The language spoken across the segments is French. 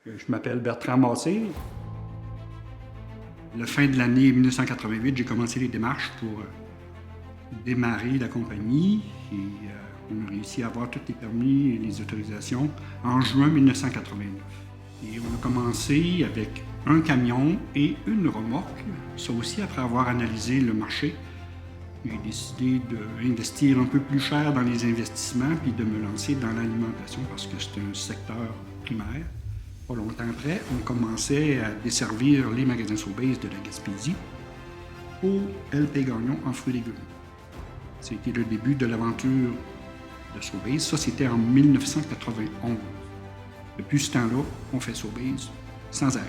Je m'appelle Bertrand Massé. La fin de l'année 1988, j'ai commencé les démarches pour démarrer la compagnie et on a réussi à avoir tous les permis et les autorisations en juin 1989. Et on a commencé avec un camion et une remorque, ça aussi après avoir analysé le marché. J'ai décidé d'investir un peu plus cher dans les investissements puis de me lancer dans l'alimentation parce que c'est un secteur primaire. Pas longtemps après, on commençait à desservir les magasins Sobeys de la Gaspésie au LP Gagnon en fruits et légumes. C'était le début de l'aventure de Sobeys. Ça, c'était en 1991. Depuis ce temps-là, on fait Sobeys sans arrêt.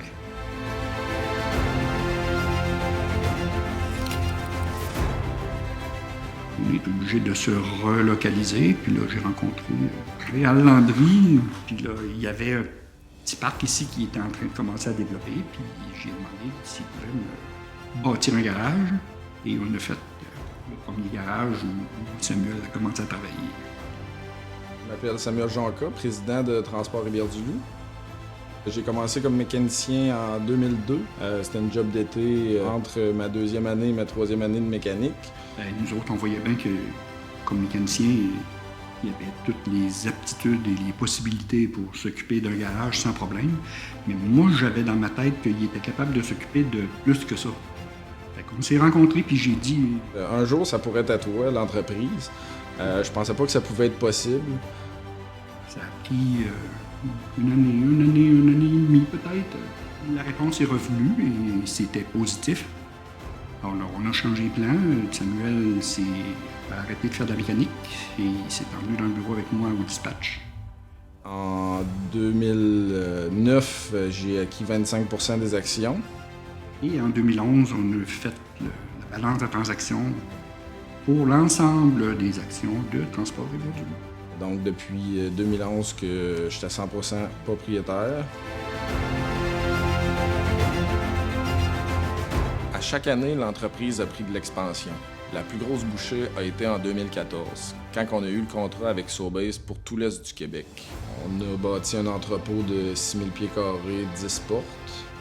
On est obligé de se relocaliser. Puis là, j'ai rencontré Réal Landry. Puis là, il y avait un petit parc ici qui était en train de commencer à développer. Puis j'ai demandé s'il pouvait me bâtir un garage. Et on a fait le premier garage où Samuel a commencé à travailler. Je m'appelle Samuel Jonca, président de Transport Rivière-du-Loup. J'ai commencé comme mécanicien en 2002. C'était une job d'été entre ma deuxième année et ma troisième année de mécanique. Nous autres, on voyait bien que, comme mécanicien, il y avait toutes les aptitudes et les possibilités pour s'occuper d'un garage sans problème. Mais moi, j'avais dans ma tête qu'il était capable de s'occuper de plus que ça. Fait qu'on s'est rencontrés, puis j'ai dit... Un jour, ça pourrait être à toi, l'entreprise. Je pensais pas que ça pouvait être possible. Ça a pris une année et demie peut-être. La réponse est revenue et c'était positif. Alors, on a changé de plan. Samuel a arrêté de faire de la mécanique et il s'est emmené dans le bureau avec moi au dispatch. En 2009, j'ai acquis 25% des actions. Et en 2011, on a fait la balance de transaction pour l'ensemble des actions de Transport Rivière-du-Loup. Donc, depuis 2011 que je suis à 100% propriétaire. À chaque année, l'entreprise a pris de l'expansion. La plus grosse bouchée a été en 2014, quand on a eu le contrat avec Sobeys pour tout l'Est du Québec. On a bâti un entrepôt de 6000 pieds carrés, 10 portes.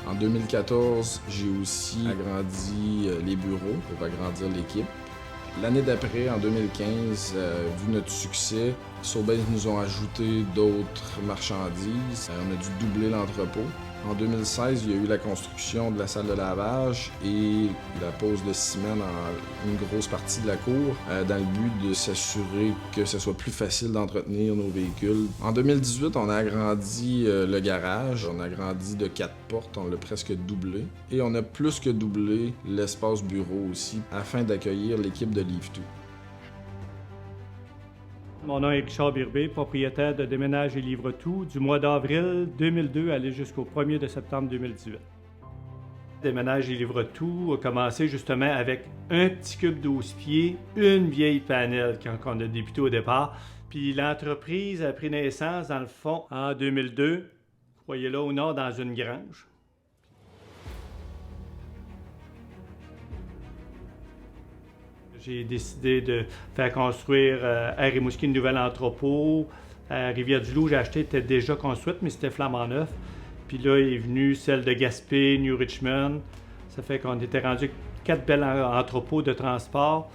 En 2014, j'ai aussi agrandi les bureaux pour agrandir l'équipe. L'année d'après, en 2015, vu notre succès, Sobeys nous ont ajouté d'autres marchandises. On a dû doubler l'entrepôt. En 2016, il y a eu la construction de la salle de lavage et la pose de ciment dans une grosse partie de la cour, dans le but de s'assurer que ce soit plus facile d'entretenir nos véhicules. En 2018, on a agrandi le garage. On a agrandi de 4 portes, on l'a presque doublé. Et on a plus que doublé l'espace bureau aussi, afin d'accueillir l'équipe de Liv'To. Mon nom est Richard Birbé, propriétaire de Déménage et Livre-Tout du mois d'avril 2002 aller jusqu'au 1er de septembre 2018. Déménage et Livre-Tout a commencé justement avec un petit cube 12 pieds, une vieille panelle quand on a débuté au départ. Puis l'entreprise a pris naissance dans le fond en 2002, voyez là au nord dans une grange. J'ai décidé de faire construire à Rimouski une nouvelle entrepôt. À Rivière-du-Loup, j'ai acheté, était déjà construite, mais c'était flambant neuf. Puis là est venue celle de Gaspé, New Richmond. Ça fait qu'on était rendu 4 belles entrepôts de transport.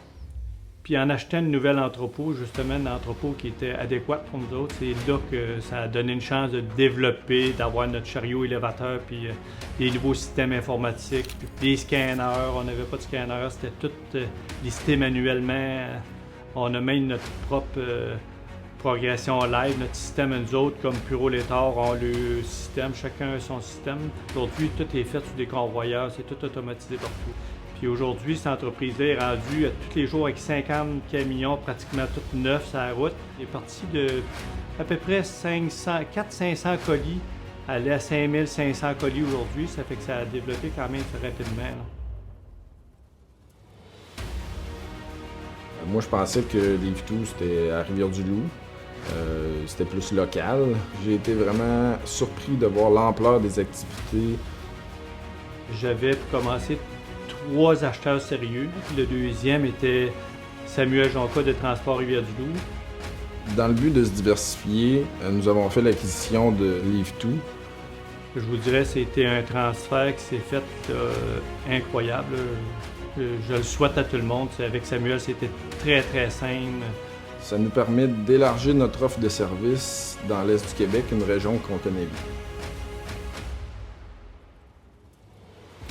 Puis en achetant une nouvelle entrepôt, justement, un entrepôt qui était adéquat pour nous autres, c'est là que ça a donné une chance de développer, d'avoir notre chariot élévateur, puis des nouveaux systèmes informatiques, puis des scanners. On n'avait pas de scanner, c'était tout listé manuellement. On a même notre propre progression live, notre système à nous autres, comme Puro-Létard, ont le système, chacun a son système. Aujourd'hui, tout est fait sur des convoyeurs, c'est tout automatisé partout. Puis aujourd'hui, cette entreprise-là est rendue à tous les jours avec 50 camions, pratiquement tous neufs sur la route. Il est parti de à peu près 400-500 colis, aller à 5500 colis aujourd'hui. Ça fait que ça a développé quand même très rapidement. Là. Moi, je pensais que Liv'To, c'était à Rivière-du-Loup. C'était plus local. J'ai été vraiment surpris de voir l'ampleur des activités. J'avais commencé 3 acheteurs sérieux. Le deuxième était Samuel Jonca de Transport Rivière-du-Loup. Dans le but de se diversifier, nous avons fait l'acquisition de Liv'To. Je vous dirais, c'était un transfert qui s'est fait incroyable. Je le souhaite à tout le monde. Avec Samuel, c'était très, très simple. Ça nous permet d'élargir notre offre de services dans l'Est du Québec, une région qu'on connaît bien.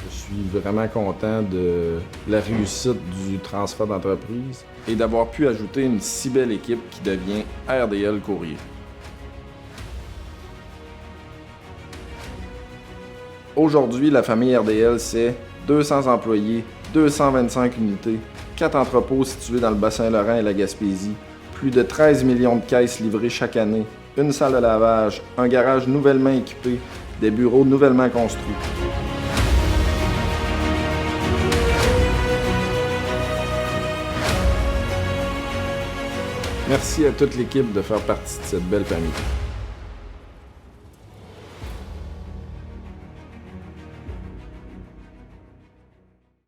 Je suis vraiment content de la réussite du transfert d'entreprise et d'avoir pu ajouter une si belle équipe qui devient RDL Courrier. Aujourd'hui, la famille RDL, c'est 200 employés, 225 unités, 4 entrepôts situés dans le Bas-Saint-Laurent et la Gaspésie, plus de 13 millions de caisses livrées chaque année, une salle de lavage, un garage nouvellement équipé, des bureaux nouvellement construits. Merci à toute l'équipe de faire partie de cette belle famille.